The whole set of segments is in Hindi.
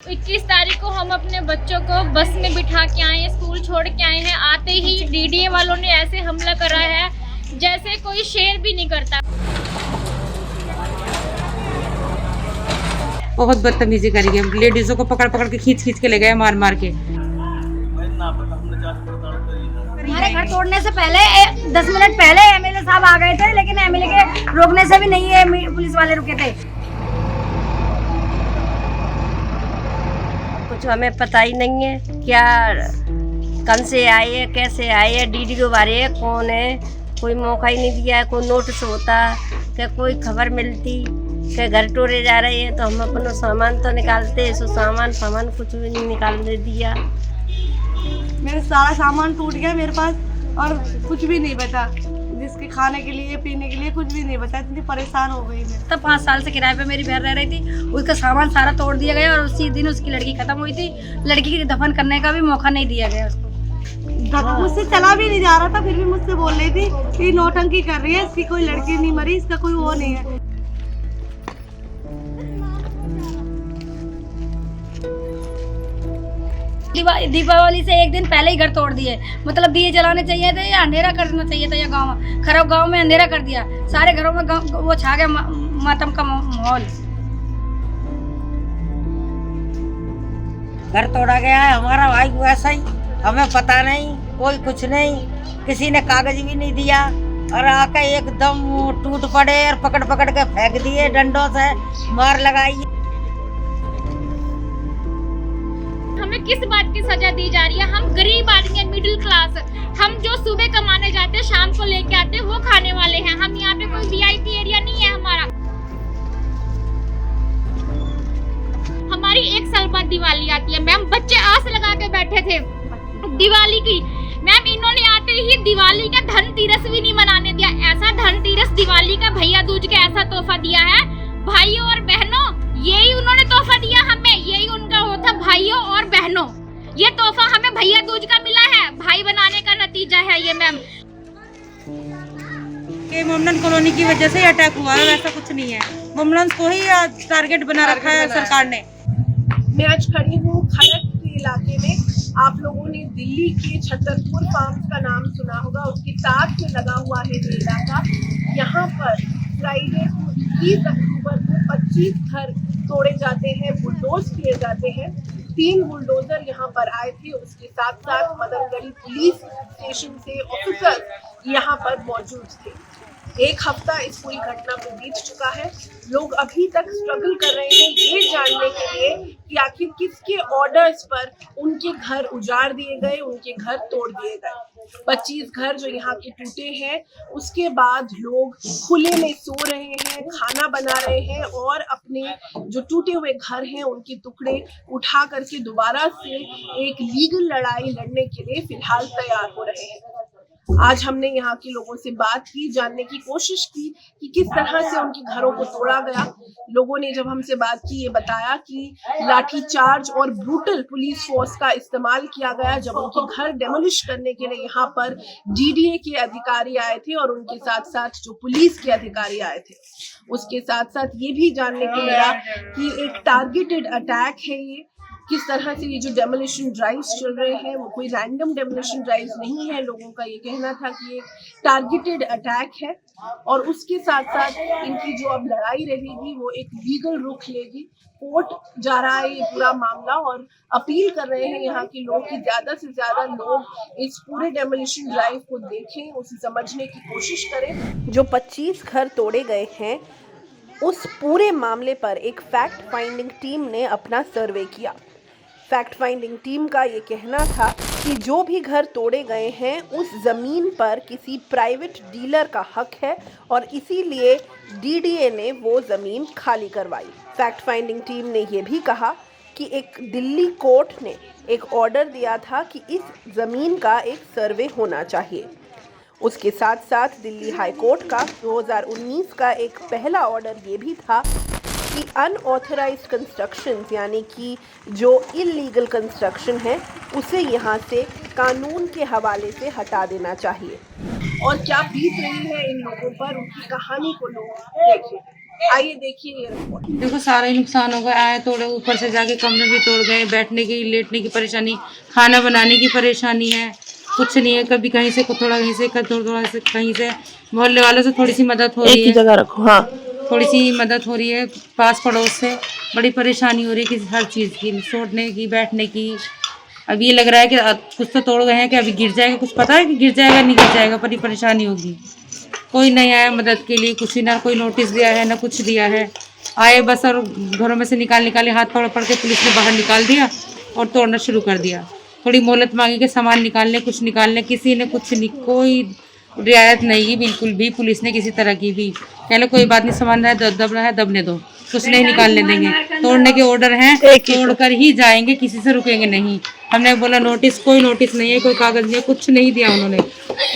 21 तारीख को हम अपने बच्चों को बस में बिठा के आए हैं, स्कूल छोड़ के आए हैं। आते ही डीडीए वालों ने ऐसे हमला करा है जैसे कोई शेर भी नहीं करता। बहुत बदतमीजी करी है, लेडीजों को पकड़ पकड़ के खींच खींच के ले गए मार मार के। हमारे घर तोड़ने से पहले 10 मिनट पहले एमएलए साहब आ गए थे, लेकिन एमएलए के रोकने से भी नहीं है पुलिस वाले रुके थे। कुछ हमें पता ही नहीं है क्या कौन से आए है, कैसे आए है, डीडीओ बारे है, कौन है, कोई मौका ही नहीं दिया, कोई नोटिस होता क्या, कोई खबर मिलती क्या घर टोरे जा रहे हैं तो हम अपना सामान तो निकालते, सो सामान कुछ भी नहीं निकालने दिया। मेरा सारा सामान टूट गया मेरे पास और कुछ भी नहीं बचा, जिसके खाने के लिए पीने के लिए कुछ भी नहीं बचा। इतनी परेशान हो गई मैं। तब 5 साल से किराए पे मेरी बहन रह रही थी, उसका सामान सारा तोड़ दिया गया और उसी दिन उसकी लड़की खत्म हुई थी। लड़की की दफन करने का भी मौका नहीं दिया गया उसको। मुझसे चला भी नहीं जा रहा था, फिर भी मुझसे बोल रही थी कि नौटंकी कर रही है, इसकी कोई लड़की नहीं मरी, इसका कोई वो नहीं है। दीपावली से एक दिन पहले ही घर तोड़ दिए, मतलब दिए जलाने चाहिए थे या अंधेरा करना चाहिए था। या गाँव में अंधेरा कर दिया, सारे घरों में वो छा गया मातम का माहौल। घर तोड़ा गया है हमारा भाई, वैसा ही हमें पता नहीं, कोई कुछ नहीं, किसी ने कागज भी नहीं दिया और आके एकदम टूट पड़े और पकड़ पकड़ के फेंक दिए, डंडों से मार लगाई। हमें किस बात की सजा दी जा रही है? हम गरीब आदमी हैं, मिडिल क्लास। हम जो सुबह कमाने जाते हैं, शाम को लेके आते हैं, वो खाने वाले हैं। हम यहाँ पे कोई वीआईपी एरिया नहीं है हमारा। हमारी 1 साल बाद दिवाली आती है मैम, बच्चे आस लगा के बैठे थे दिवाली की। मैम इन्होंने आते ही दिवाली का धनतेरस भी नहीं मनाने दिया। ऐसा धनतेरस दिवाली का भैया दूज के ऐसा तोहफा दिया है भाइयों और बहनों, यही उन्होंने तोहफा दिया हमें, यही उनका वो था भाइयों और बहनों। ये तोहफा हमें भैया दूज का मिला है, भाई बनाने का नतीजा है ये मैम। के मोमडन कॉलोनी की वजह से अटैक हुआ है, वैसा कुछ नहीं है। मोमडन को ही टारगेट बना रखा है सरकार ने। मैं आज खड़ी हूँ खड़क के इलाके में। आप लोगों ने दिल्ली के छतरपुर फार्म का नाम सुना होगा, उसके साथ में लगा हुआ है ये इलाका। यहाँ पर फ्राइडे को 30 अक्टूबर को 25 घर तोड़े जाते हैं, बुलडोज किए जाते हैं। 3 बुलडोजर यहाँ पर आए थे, उसके साथ साथ मदनगढ़ी पुलिस स्टेशन से ऑफिसर्स यहाँ पर मौजूद थे। 1 हफ्ता इस पूरी घटना को बीत चुका है। लोग अभी तक स्ट्रगल कर रहे हैं ये जानने के लिए कि आखिर किसके ऑर्डर्स पर उनके घर उजाड़ दिए गए, उनके घर तोड़ दिए गए। 25 घर जो यहाँ के टूटे हैं, उसके बाद लोग खुले में सो रहे हैं, खाना बना रहे हैं और अपने जो टूटे हुए घर हैं उनके टुकड़े उठा करके दोबारा से एक लीगल लड़ाई लड़ने के लिए फिलहाल तैयार हो रहे हैं। आज हमने यहाँ के लोगों से बात की, जानने की कोशिश की कि किस तरह से उनके घरों को तोड़ा गया। लोगों ने जब हमसे बात की, ये बताया कि लाठीचार्ज और ब्रूटल पुलिस फोर्स का इस्तेमाल किया गया जब उनके घर डेमोलिश करने के लिए यहाँ पर डीडीए के अधिकारी आए थे और उनके साथ साथ जो पुलिस के अधिकारी आए थे। उसके साथ साथ ये भी जानने को मिला कि एक टारगेटेड अटैक है ये। किस तरह से ये जो डेमोलिशन ड्राइव्स चल रहे हैं वो कोई रैंडम डेमोलिशन ड्राइव्स नहीं है। लोगों का ये कहना था कि ये टारगेटेड अटैक है और उसके साथ साथ इनकी जो अब लड़ाई रहेगी वो एक लीगल रुख लेगी। कोर्ट जा रहा है ये पूरा मामला और अपील कर रहे हैं यहाँ के लोग कि ज्यादा से ज्यादा लोग इस पूरे डेमोलिशन ड्राइव को देखें, उसे समझने की कोशिश करें। जो 25 घर तोड़े गए हैं उस पूरे मामले पर एक फैक्ट फाइंडिंग टीम ने अपना सर्वे किया। फैक्ट फाइंडिंग टीम का ये कहना था कि जो भी घर तोड़े गए हैं उस ज़मीन पर किसी प्राइवेट डीलर का हक है और इसीलिए डीडीए ने वो ज़मीन खाली करवाई। फैक्ट फाइंडिंग टीम ने ये भी कहा कि एक दिल्ली कोर्ट ने एक ऑर्डर दिया था कि इस ज़मीन का एक सर्वे होना चाहिए। उसके साथ साथ दिल्ली हाई कोर्ट का 2019 का एक पहला ऑर्डर ये भी था कि अनऑथराइज्ड कंस्ट्रक्शन यानी कि जो इलीगल कंस्ट्रक्शन है उसे यहाँ से कानून के हवाले से हटा देना चाहिए। और क्या बीत रही है इन लोगों पर, उनकी कहानी को लोग देखें। आइए देखिए ये रिपोर्ट। देखो सारा ही नुकसान हो गया, आए तोड़े, ऊपर से जाके कमरे भी तोड़ गए, बैठने की लेटने की परेशानी, खाना बनाने की परेशानी है, कुछ नहीं है। कभी कहीं से थोड़ा, कहीं से थोड़ा से, कहीं से मोहल्ले वालों से थोड़ी सी मदद हो रही है, जगह रखो। हाँ, थोड़ी सी मदद हो रही है, पास पड़ोस से बड़ी परेशानी हो रही है कि हर चीज़ की, सोने की, बैठने की। अब ये लग रहा है कि कुछ तो तोड़ गए हैं कि अभी गिर जाएगा, कुछ पता है कि गिर जाएगा नहीं गिर जाएगा, बड़ी परेशानी होगी। कोई नहीं आया मदद के लिए, कुछ ही ना कोई नोटिस दिया है ना कुछ दिया है। आए बस और घरों में से निकाले हाथ पकड़ के पुलिस ने बाहर निकाल दिया और तोड़ना शुरू कर दिया। थोड़ी मोहलत मांगी के सामान निकालने, कुछ निकालने, किसी ने कुछ नहीं, कोई रियायत नहीं की बिल्कुल भी पुलिस ने किसी तरह की भी। पहले कोई बात नहीं, सामान रहा है दबना है दबने दो, कुछ नहीं निकालने देंगे। तोड़ने के ऑर्डर हैं, तोड़ कर ही जाएंगे, किसी से रुकेंगे नहीं। हमने बोला नोटिस, कोई नोटिस नहीं है, कोई कागज नहीं है, कुछ नहीं दिया उन्होंने।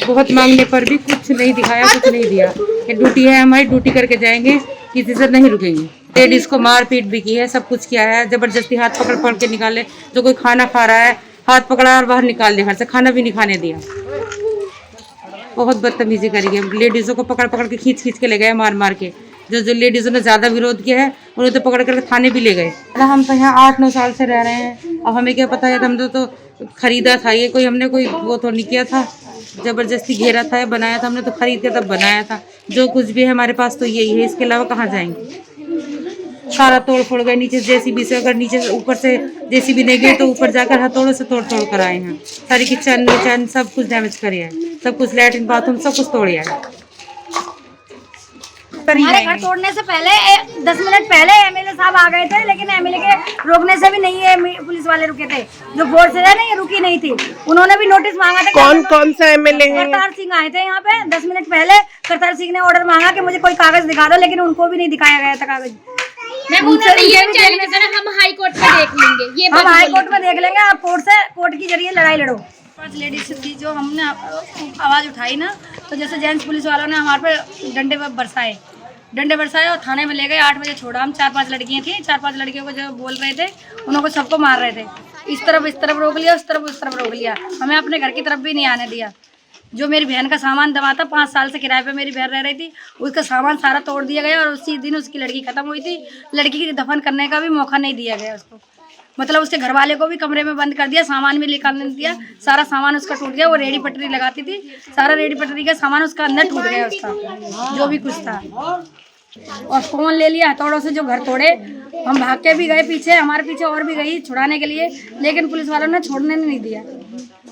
बहुत मांगने पर भी कुछ नहीं दिखाया, कुछ नहीं दिया। ये ड्यूटी है हमारी, ड्यूटी करके जाएंगे, किसी से नहीं रुकेंगे। लेडीज को मारपीट भी की है, सब कुछ किया है, जबरदस्ती हाथ पकड़ के निकाले। जो कोई खाना खा रहा है हाथ पकड़ा और बाहर निकाल दिया, घर से खाना भी नहीं खाने दिया। बहुत बदतमीजी करी है, लेडीजों को पकड़ के खींच के ले गए, मार के। जो लेडीजों ने ज्यादा विरोध किया है उन्हें तो पकड़ कर थाने भी ले गए। हम तो यहाँ 8-9 साल से रह रहे हैं, अब हमें क्या पता है, हम तो खरीदा था ये, कोई हमने कोई वो तो नहीं किया था, जबरदस्ती घेरा था, बनाया था हमने, तो खरीद के तब बनाया था। जो कुछ भी है हमारे पास तो यही है, इसके अलावा कहाँ जाएंगे। सारा तोड़ फोड़ गए, नीचे जेसीबी से, अगर नीचे ऊपर से जेसीबी नहीं गए तो ऊपर जाकर हथौड़ों से तोड़ कर आए हैं। सारी किचन सब कुछ डैमेज करे है, सब कुछ लैट्रिन बाथरूम सब कुछ तोड़े है। हमारे घर तोड़ने से पहले 10 मिनट पहले एमएलए साहब आ गए थे, लेकिन एमएलए के रोकने से भी नहीं है, पुलिस वाले रुके थे। जो फोर्स है ना, ये रुकी नहीं थी, उन्होंने भी नोटिस मांगा था। कौन सा एमएलए है? करतार सिंह आए थे यहाँ पे 10 मिनट पहले। करतार सिंह ने ऑर्डर मांगा कि मुझे कोई कागज दिखा दो, लेकिन उनको भी नहीं दिखाया गया था कागज। हम हाई कोर्ट में देख लेंगे, ये हम हाई कोर्ट में देख लेंगे, आप कोर्ट के जरिए लड़ाई लड़ो। 5 लेडीज थी जो हमने आवाज़ उठाई ना, तो जैसे जेंट्स पुलिस वालों ने हमारे पे डंडे बरसाए और थाने में ले गए। 8 बजे छोड़ा। हम 4-5 लड़कियां थी, 4-5 लड़कियों को जो बोल रहे थे उनको सबको मार रहे थे। इस तरफ रोक लिया, उस तरफ रोक लिया, हमें अपने घर की तरफ भी नहीं आने दिया। जो मेरी बहन का सामान दबा था, 5 साल से किराए पे मेरी बहन रह रही थी, उसका सामान सारा तोड़ दिया गया और उसी दिन उसकी लड़की खत्म हुई थी। लड़की की दफन करने का भी मौका नहीं दिया गया उसको, मतलब उसके घर वाले को भी कमरे में बंद कर दिया, सामान भी निकालने नहीं दिया। सारा सामान उसका टूट गया। वो रेडी पटरी लगाती थी, सारा रेडी पटरी का सामान उसका अंदर टूट गया, उसका जो भी कुछ था। और फोन ले लिया हथौड़ों से, जो घर तोड़े। हम भाग के भी गए पीछे, हमारे पीछे और भी गई छुड़ाने के लिए, लेकिन पुलिस वालों ने छोड़ने नहीं दिया।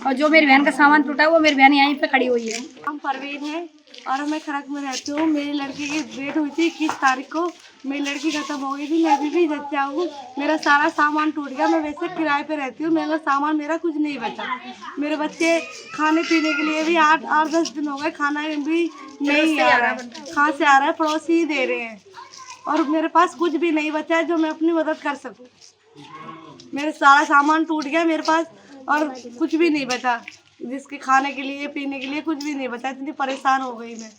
और जो मेरी बहन का सामान टूटा वो मेरी बहन यहीं पे खड़ी हुई है। हम परवीन हैं और मैं खड़क में रहती हूँ। मेरी लड़की की डेट हुई थी 21 तारीख को। मेरी लड़की खत्म हो गई थी। मैं अभी भी बच्चा हूँ, मेरा सारा सामान टूट गया। मैं वैसे किराए पे रहती हूँ, मेरा सामान मेरा कुछ नहीं बचा। मेरे बच्चे खाने पीने के लिए भी 8-10 दिन हो गए, खाना भी नहीं आ रहा है। कहाँ से आ रहा है? पड़ोसी ही दे रहे हैं। और मेरे पास कुछ भी नहीं बचा है जो मैं अपनी मदद कर सकूँ। मेरा सारा सामान टूट गया मेरे पास और कुछ भी नहीं बचा, जिसके खाने के लिए पीने के लिए कुछ भी नहीं बचा। इतनी परेशान हो गई मैं,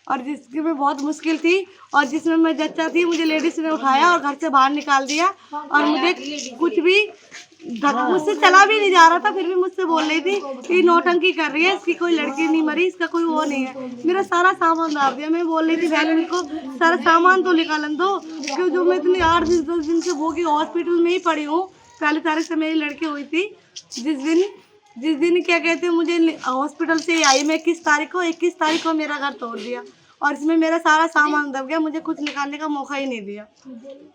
और जिसकी मैं बहुत मुश्किल थी और जिसमें मैं जच्चा थी, मुझे लेडीज ने उठाया और घर से बाहर निकाल दिया। और मुझे कुछ भी मुझसे चला भी नहीं जा रहा था, फिर भी मुझसे बोल रही थी कि नौटंकी कर रही है, इसकी कोई लड़की नहीं मरी, इसका कोई वो नहीं है। मेरा सारा सामान डाल दिया। मैं बोल रही थी बहन को सारा सामान तो निकालन दो, क्यों जो मैं इतनी 8-10 दिन से भोगी हॉस्पिटल में ही पड़ी हूँ। 1 तारीख से मेरी लड़की हुई थी। जिस दिन क्या कहते हैं, मुझे हॉस्पिटल से आई मैं 21 तारीख को मेरा घर तोड़ दिया और इसमें मेरा सारा सामान दब गया। मुझे कुछ निकालने का मौका ही नहीं दिया।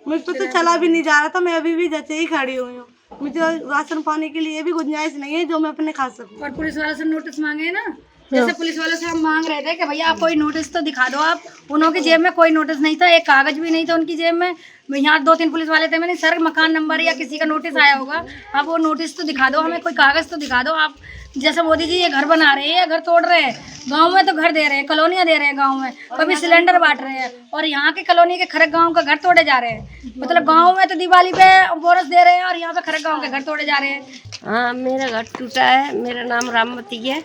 मुझ पर तो चला भी नहीं जा रहा था। मैं अभी भी जैसे ही खड़ी हुई हूँ। मुझे राशन पाने के लिए भी गुंजाइश नहीं है जो मैं अपने खा सकूँ। और पुलिस वालों से नोटिस मांगे ना, जैसे पुलिस वालों से हम मांग रहे थे कि भैया आप कोई नोटिस तो दिखा दो। आप उनकी जेब में कोई नोटिस नहीं था, एक कागज भी नहीं था उनकी जेब में। यहाँ 2-3 पुलिस वाले थे। मैंने सर मकान नंबर या किसी का नोटिस आया होगा, आप वो नोटिस तो दिखा दो, हमें कोई कागज तो दिखा दो। आप जैसे मोदी जी ये घर बना रहे हैं, घर तोड़ रहे हैं, गांव में तो घर दे रहे हैं, कॉलोनियाँ दे रहे हैं गांव में, कभी सिलेंडर बांट रहे हैं, और यहाँ के कॉलोनी के खरक गांव का घर तोड़े जा रहे हैं। मतलब गांव में तो दिवाली पे बोनस दे रहे हैं और यहाँ पे खरक गांव के घर तोड़े जा रहे हैं। हाँ, मेरा घर टूटा है। मेरा नाम रामवती है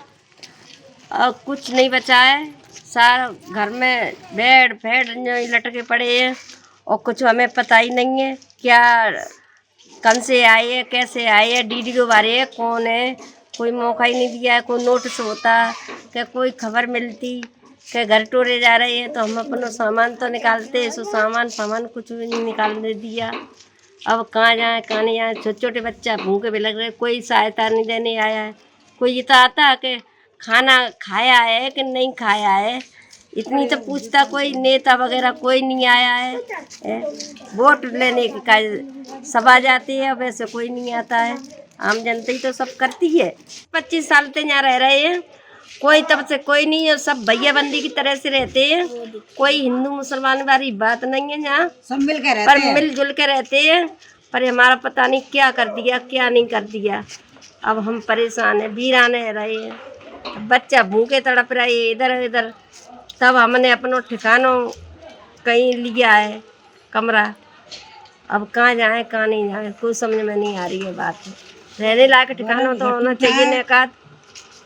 और कुछ नहीं बचा है। सारा घर में बेड लटके पड़े हैं और कुछ हमें पता ही नहीं है क्या कौन से आए है, कैसे आए है, डीडीओ बारे है, कौन है। कोई मौका ही नहीं दिया है, कोई नोटिस होता क्या कोई खबर मिलती के घर टोरे जा रहे हैं, तो हम अपना सामान तो निकालते, सो सामान कुछ भी नहीं निकालने दिया। अब कहाँ जाए कहाँ नहीं जाए, छोटे छोटे बच्चा भूखे भी लग रहे, कोई सहायता नहीं देने आया है। कोई ये तो आता है कि खाना खाया है कि नहीं खाया है, इतनी तो पूछता कोई नेता वगैरह कोई नहीं आया है। वोट लेने का सब आ जाती है, वैसे कोई नहीं आता है। आम जनता ही तो सब करती है। 25 साल से यहाँ रह रहे हैं, कोई तब से कोई नहीं है, सब भैया बंदी की तरह से रहते हैं। कोई हिंदू मुसलमान वाली बात नहीं है यहाँ, सब मिल के रहते पर हैं। मिलजुल के रहते हैं। पर हमारा पता नहीं क्या कर दिया क्या नहीं कर दिया। अब हम परेशान है, वीरान है रहे हैं, बच्चा भूखे तड़प रहे इधर इधर। तब हमने अपनों ठिकानों कहीं लिया है कमरा। अब कहाँ जाए कहाँ नहीं जाए, कोई समझ में नहीं आ रही है बात। रहने लायक ठिकाना तो होना चाहिए नेकात।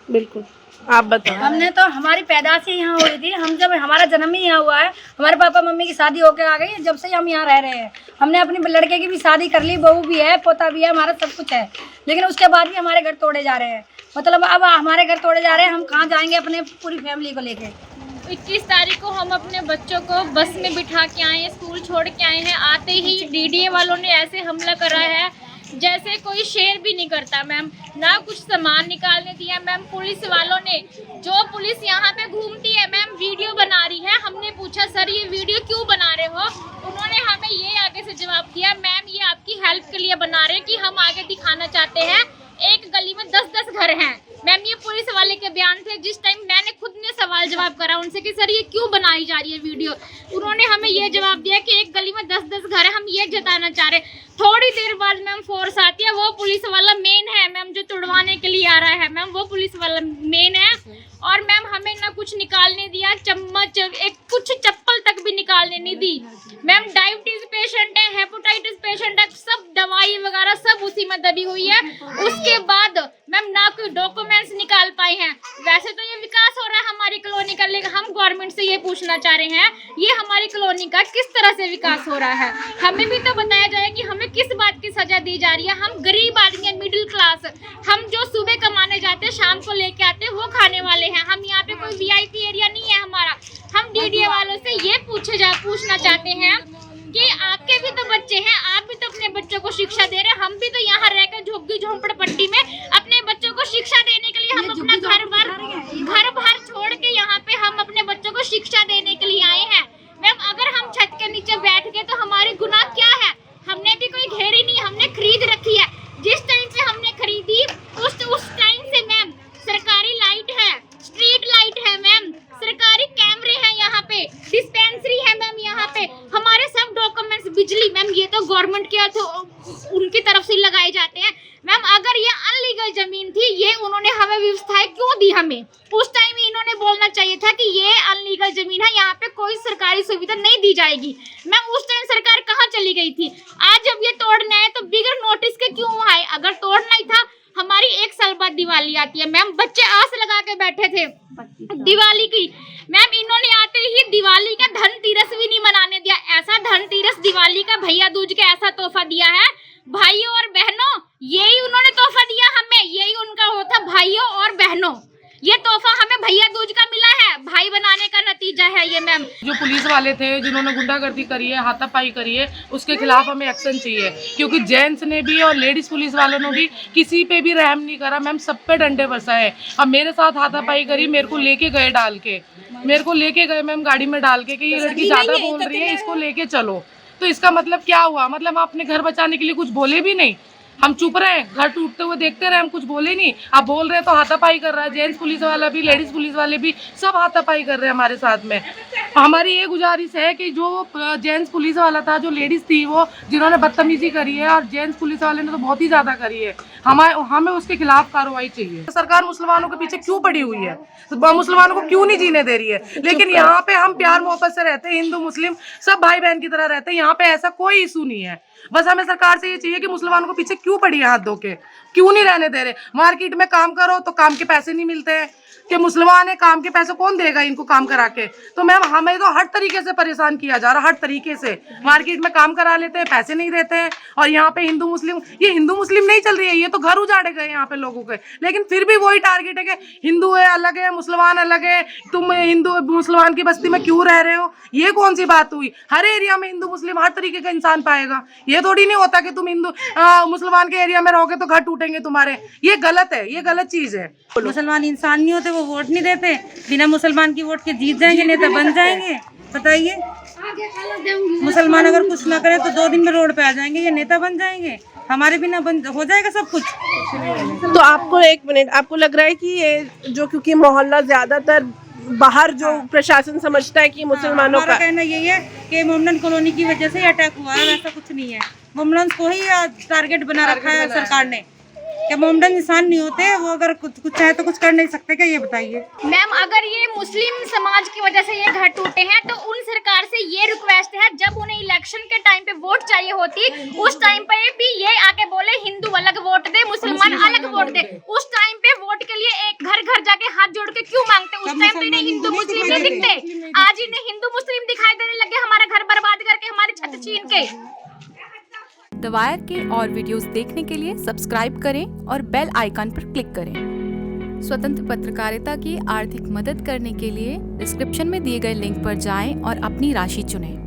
बिल्कुल, आप बताओ। हमने तो हमारी पैदाश ही यहाँ हुई थी, हम जब हमारा जन्म ही यहाँ हुआ है, हमारे पापा मम्मी की शादी होके आ गई, जब से हम यहाँ रह रहे हैं। हमने अपनी लड़के की भी शादी कर ली, बहू भी है, पोता भी है, हमारा सब कुछ है, लेकिन उसके बाद भी हमारे घर तोड़े जा रहे हैं। मतलब अब हमारे घर तोड़े जा रहे हैं, हम कहाँ जाएंगे अपने पूरी फैमिली को लेके। 21 तारीख को हम अपने बच्चों को बस में बिठा के आए हैं, स्कूल छोड़ के आए हैं। आते ही डीडीए वालों ने ऐसे हमला करा है जैसे कोई शेर भी नहीं करता मैम। ना कुछ सामान निकालने दिया मैम। पुलिस वालों ने, जो पुलिस यहाँ पे घूमती है मैम, वीडियो बना रही है। हमने पूछा सर ये वीडियो क्यों बना रहे हो, उन्होंने हमें ये आगे से जवाब दिया, मैम ये आपकी हेल्प के लिए बना रहे हैं कि हम आगे दिखाना चाहते हैं एक गली में 10-10 घर हैं। मैम ये पुलिस वाले के बयान थे। जिस टाइम मैंने खुद ने सवाल जवाब करा उनसे कि सर ये क्यों बनाई जा रही है वीडियो, उन्होंने हमें ये जवाब दिया कि एक गली में 10-10 घर है, हम ये जताना चाह रहे। थोड़ी देर बाद मैम फोर्स आती है, वो पुलिस वाला मेन है मैम जो तुड़वाने के लिए आ रहा है मैम, वो पुलिस वाला मेन है। और मैम हमें ना कुछ निकालने दिया, चम्मच एक कुछ चप्पल तक भी निकालने नहीं दी मैम। डायबिटीज पेशेंट है, हेपेटाइटिस पेशेंट है, सब दवाई वगैरह सब उसी में दबी हुई है। उसके बाद मैम ना कोई डॉक्यूमेंट्स निकाल पाए हैं। वैसे तो ये विकास हो रहा है हमारी कॉलोनी का, लेकिन हम गवर्नमेंट से ये पूछना चाह रहे हैं ये हमारी कॉलोनी का किस तरह से विकास हो रहा है, हमें भी तो बताया जाए कि हमें किस बात की सजा दी जा रही है। हम गरीब आदमी है, मिडिल क्लास, हम जो सुबह कमाने जाते हैं शाम को लेके आते हैं वो खाने वाले हैं। हम यहाँ पे कोई वीआईपी एरिया नहीं है हमारा। हम डीडीए वालों से ये पूछना चाहते हैं कि आपके भी तो बच्चे हैं, आप भी तो अपने बच्चों को शिक्षा दे रहे हैं। हम भी तो यहाँ रहकर झुग्गी झोंपड़पट्टी में अपने बच्चों को शिक्षा देने के लिए हम अपना घर बार छोड़ के यहाँ पे हम अपने बच्चों को शिक्षा देने के लिए आए हैं। मैम अगर हम छत के नीचे बैठ गए तो हमारी गुनाह क्या है? हमने भी कोई घेरी नहीं, हमने खरीद रखी है। जिस टाइम पे हमने खरीदी उस टाइम से मैम सरकारी लाइट है, स्ट्रीट लाइट है मैम, सरकारी कैमरे हैं, यहाँ पे डिस्पेंसरी है मैम, यहाँ पे हमारे सब डॉक्यूमेंट्स, बिजली मैम ये तो गवर्नमेंट के तो उनकी तरफ से लगाए जाते हैं मैम। अगर ये अनलीगल जमीन थी, ये उन्होंने हमें व्यवस्थाएं क्यों दी? हमें उस टाइम ही इन्होंने बोलना चाहिए था कि ये अनलीगल जमीन है, यहाँ पे कोई सरकारी सुविधा नहीं दी जाएगी मैम। उस टाइम सरकार कहाँ चली गई थी? आज जब ये तोड़ने आए तो बिगर नोटिस के क्यों आए? अगर तोड़ना ही था, हमारी 1 साल बाद दिवाली आती है मैम, बच्चे आस लगा के बैठे थे दिवाली की मैम, इन्होंने आते ही दिवाली का धनतेरस भी नहीं मनाने दिया। ऐसा धनतेरस दिवाली का भैया दूज के ऐसा तोहफा दिया है भाइयों और बहनों, यही उन्होंने तोहफा दिया हमें, यही उनका होता भाइयों और बहनों। ये तोहफा हमें भैया दूज का मिला है, भाई बनाने का नतीजा है ये मैम। जो पुलिस वाले थे जिन्होंने गुंडागर्दी करी है, हाथापाई करी है, उसके खिलाफ हमें एक्शन चाहिए, क्योंकि जेंट्स ने भी और लेडीज पुलिस वालों ने भी किसी पे भी रहम नहीं करा मैम, सब पे डंडे बरसाए। अब मेरे साथ हाथापाई करी, मेरे को लेके गए मैम गाड़ी में डाल के कि ये लड़की ज्यादा बोल रही है, इसको लेके चलो। तो इसका मतलब क्या हुआ? मतलब आप अपने घर बचाने के लिए कुछ बोले भी नहीं, हम चुप रहे, घर टूटते हुए देखते रहे, हम कुछ बोले नहीं। आप बोल रहे तो हाथापाई कर रहा है, जेंट्स पुलिस वाला भी, लेडीज पुलिस वाले भी, सब हाथापाई कर रहे हैं हमारे साथ में। हमारी ये गुजारिश है कि जो जेंट्स पुलिस वाला था, जो लेडीज थी, वो जिन्होंने बदतमीजी करी है, और जेंट्स पुलिस वाले ने तो बहुत ही ज्यादा करी है, हमें उसके खिलाफ कार्रवाई चाहिए। सरकार मुसलमानों के पीछे क्यों पड़ी हुई है? तो मुसलमानों को क्यों नहीं जीने दे रही है? लेकिन यहाँ पे हम प्यार मोहब्बत से रहते हैं, हिंदू मुस्लिम सब भाई बहन की तरह रहते हैं, यहाँ पे ऐसा कोई इशू नहीं है। बस हमें सरकार से ये चाहिए कि मुसलमानों को पीछे क्यों पड़ी है हाथ धो के, क्यों नहीं रहने दे रहे? मार्केट में काम करो तो काम के पैसे नहीं मिलते हैं, कि मुसलमान है, काम के पैसे कौन देगा इनको काम करा के। तो मैम हमें तो हर तरीके से परेशान किया जा रहा, हर तरीके से। मार्केट में काम करा लेते हैं, पैसे नहीं देते हैं, और यहाँ पे हिंदू मुस्लिम, ये हिंदू मुस्लिम नहीं चल रही है, ये तो घर उजाड़े गए यहाँ पे लोगों के। लेकिन फिर भी वही टारगेट है कि हिंदू है अलग है, मुसलमान अलग है, तुम हिंदू मुसलमान की बस्ती में क्यों रह रहे हो। ये कौन सी बात हुई? हर एरिया में हिंदू मुस्लिम हर तरीके का इंसान पाएगा। ये थोड़ी नहीं होता कि तुम हिंदू मुसलमान के एरिया में रहोगे तो घर टूटेंगे तुम्हारे। ये गलत है, ये गलत चीज है। मुसलमान इंसान नहीं होते, वो वोट नहीं देते, बिना मुसलमान की वोट के जीत जाएंगे, नेता बन जाएंगे। बताइए, मुसलमान अगर कुछ ना करे तो 2 दिन में रोड पे आ जाएंगे, ये नेता बन जाएंगे। हमारे बिना बन हो जाएगा सब कुछ। तो आपको, एक मिनट, आपको लग रहा है कि ये जो, क्योंकि मोहल्ला ज्यादातर बाहर जो प्रशासन समझता है कि मुसलमानों का, कहना यही है कि मोमडन कॉलोनी की वजह से अटैक हुआ है, वैसा कुछ नहीं है। मोमडन को ही टारगेट बना रखा है सरकार ने। क्या मोमडन इंसान नहीं होते? वो अगर कुछ चाहे तो कुछ कर नहीं सकते क्या? ये बताइए मैम, अगर ये मुस्लिम समाज की वजह से ये घर टूटे हैं तो उन सरकार से ये रिक्वेस्ट है, जब उन्हें इलेक्शन के टाइम पे वोट चाहिए होती, उस टाइम पे भी ये आके बोले हिंदू अलग वोट दे, मुसलमान अलग वोट दे। उस टाइम पे वोट के लिए एक घर घर जाके हाथ जोड़ के क्यों मांगते? उस टाइम तो इन्हें हिंदू मुस्लिम नहीं दिखते। आज इन्हें हिंदू मुस्लिम दिखाई देने लगे, हमारा घर बर्बाद करके, हमारी छत छीन के। द वायर के और वीडियोस देखने के लिए सब्सक्राइब करें और बेल आइकन पर क्लिक करें। स्वतंत्र पत्रकारिता की आर्थिक मदद करने के लिए डिस्क्रिप्शन में दिए गए लिंक पर जाएं और अपनी राशि चुनें।